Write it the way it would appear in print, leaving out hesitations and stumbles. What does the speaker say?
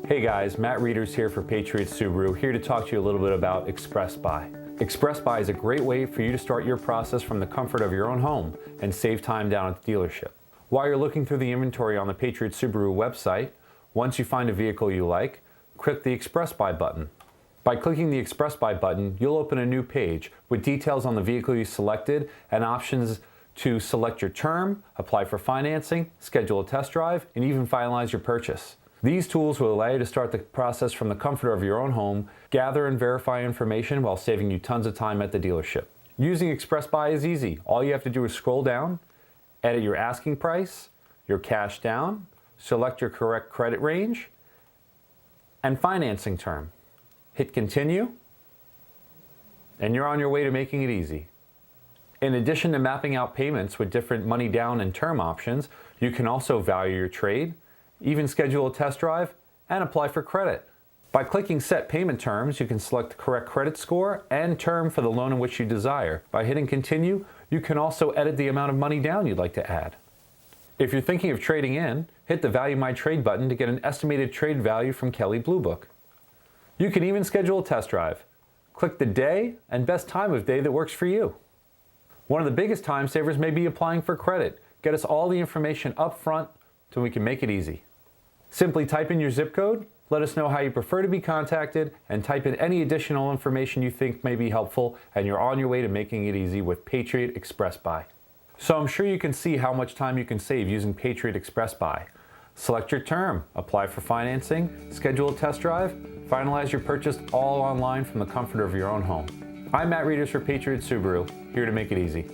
Hey guys, Matt Rieders here for Patriot Subaru, here to talk to you a little bit about Express Buy. Express Buy is a great way for you to start your process from the comfort of your own home and save time down at the dealership. While you're looking through the inventory on the Patriot Subaru website, once you find a vehicle you like, click the Express Buy button. By clicking the Express Buy button, you'll open a new page with details on the vehicle you selected and options to select your term, apply for financing, schedule a test drive, and even finalize your purchase. These tools will allow you to start the process from the comfort of your own home, gather and verify information while saving you tons of time at the dealership. Using Express Buy is easy. All you have to do is scroll down, edit your asking price, your cash down, select your correct credit range, and financing term. Hit continue, and you're on your way to making it easy. In addition to mapping out payments with different money down and term options, you can also value your trade, even schedule a test drive, and apply for credit. By clicking Set Payment Terms, you can select the correct credit score and term for the loan in which you desire. By hitting Continue, you can also edit the amount of money down you'd like to add. If you're thinking of trading in, hit the Value My Trade button to get an estimated trade value from Kelley Blue Book. You can even schedule a test drive. Click the day and best time of day that works for you. One of the biggest time savers may be applying for credit. Get us all the information up front so we can make it easy. Simply type in your zip code, let us know how you prefer to be contacted, and type in any additional information you think may be helpful, and you're on your way to making it easy with Patriot Express Buy. So I'm sure you can see how much time you can save using Patriot Express Buy. Select your term, apply for financing, schedule a test drive, finalize your purchase all online from the comfort of your own home. I'm Matt Rieders for Patriot Subaru, here to make it easy.